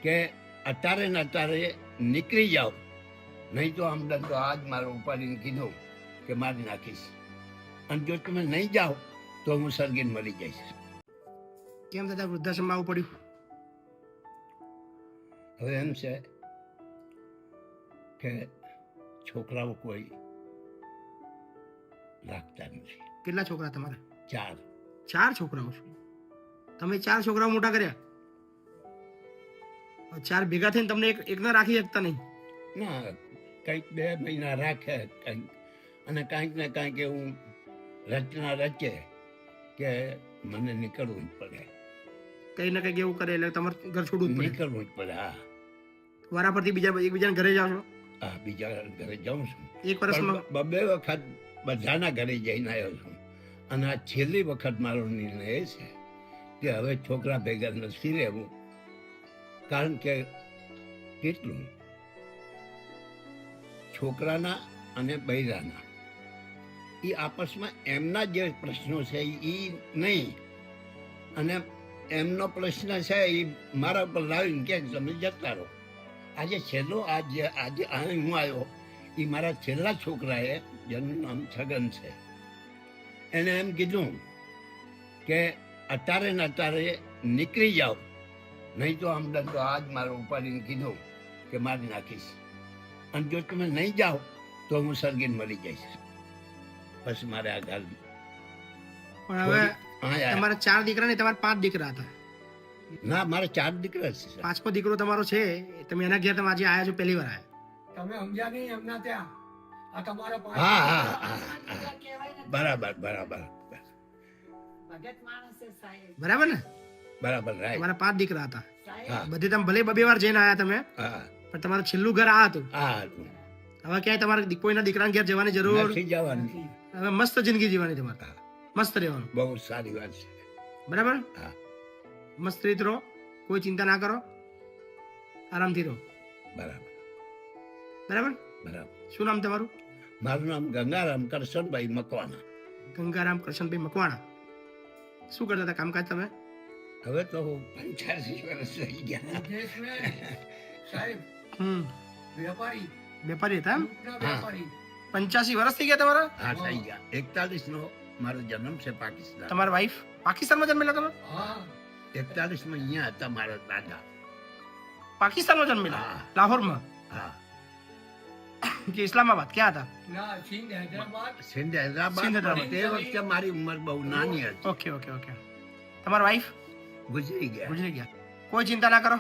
કે અત્યારે ને અત્યારે નીકળી જાઓ, નહીં તો આમ દંડો આજ મારો ઉપાડીને કીધું કે મારી નાખીશ, અને જો તમે નહીં જાઓ તો હું સળગીને મરી જઈશ. કેમ દાદા વૃદ્ધાશ્રમમાં આવવું પડ્યું? હવે એમ છે કે છોકરાઓ કોઈ રાખતા નથી. કેટલા છોકરા તમારા? 4. 4 છોકરાઓ છે. તમે 4 છોકરાઓ મોટા કર્યા, 4 ભેગા થઈને તમને એકને રાખી શકતા નહીં? ના, કંઈક 2 મહિના રાખે કંઈક, અને કાંઈક ને કાંઈક એવું રચના રચે કે મને નીકળવું જ પડે. કંઈ ને કંઈક એવું કરે એટલે તમારે ઘર છોડવું જ પડે. નીકળવું જ પડે. હા, વારાફરતી એકબીજાના ઘરે જાઓ છો? હા, બીજા ઘરે જાઉં છું. એક વર્ષમાં 2 વખત બધાના ઘરે જઈને આવ્યો છું, અને આ છેલ્લી વખત મારો નિર્ણય એ છે કે હવે છોકરા ભેગા નથી રહેવું. કારણ કે કેટલું છોકરાના અને બૈરાના એ આપસમાં એમના જે પ્રશ્નો છે એ નહીં, અને એમનો પ્રશ્ન છે એ મારા પર લાવીને કે તમે જતા રહો. આજે છેલ્લો આજે હું આવ્યો એ મારા છેલ્લા છોકરાએ, જેનું નામ છગન છે, એને એમ કીધું કે અત્યારે ને અત્યારે નીકળી જાઓ, નહીં તો આમ દંડો આજ મારો ઉપાડીને કીધું કે મારી નાખીશ, અને જો તમે નહીં જાઓ તો હું સળગીને મરી જઈશ. બસ મારે આ ગાલ. પણ હવે તમારા 4 દીકરા ને તમારા 5 દીકરા હતા? ના, મારે 4 દીકરા છે. 5મો દીકરો તમારો છે, તમે એના ઘેર તમે આજે આવ્યા છો, પહેલી વાર આવ્યા? તમે સમજ્યા નહીં એમના ત્યાં. આ તમારા પાસે. હા, બરાબર બરાબર બરાબર ને? બરાબર, રાઈટ. તમારા 5 દીકરા હતા. હા, બધી તમે ભલે 2 વાર જઈને આવ્યા તમે, હા, પણ તમારું છેલ્લું ઘર આ હતું. હા. હવે ક્યાંય તમારે કોઈના દીકરાના ઘેર જવાની જરૂર નથી જવાનું. હવે મસ્ત જિંદગી જીવવાની તમારે, મસ્ત રહેવાનું. બહુ સારી વાત છે. બરાબર? હા, મસ્ત રીત રહો, કોઈ ચિંતા ના કરો, આરામથી રહો. બરાબર બરાબર? બરાબર. શું નામ તમારું? મારું નામ ગંગારામ કરશનભાઈ મકવાણા. ગંગારામ કરશનભાઈ મકવાણા. શું કરતા હતા કામકાજ તમે? હવે તો 85 વર્ષ થઈ ગયા. મુકેશભાઈ, સાહેબ વેપારી, વેપારી હતા એમ? દૂધના વેપારી. 85 વર્ષ થઈ ગયા તમારા? હા, થઈ ગયા. 41 નો મારો જન્મ છે પાકિસ્તાન. તમારા વાઈફ પાકિસ્તાનમાં જન્મેલા તમે? હા, 41 માં અહીંયા હતા મારા દાદા. પાકિસ્તાનમાં જન્મેલા? હા. લાહોરમાં હા, કે ઇસ્લામાબાદ? ક્યાં હતા? ના, સિંધ, હૈદરાબાદ. સિંધ, હૈદરાબાદ. સિંધ, હૈદરાબાદ. તે વખતે મારી ઉંમર બહુ નાની હતી. Okay okay okay. તમારા વાઈફ ગુજરી ગયા. ગુજરી ગયા? કોઈ ચિંતા ના કરો.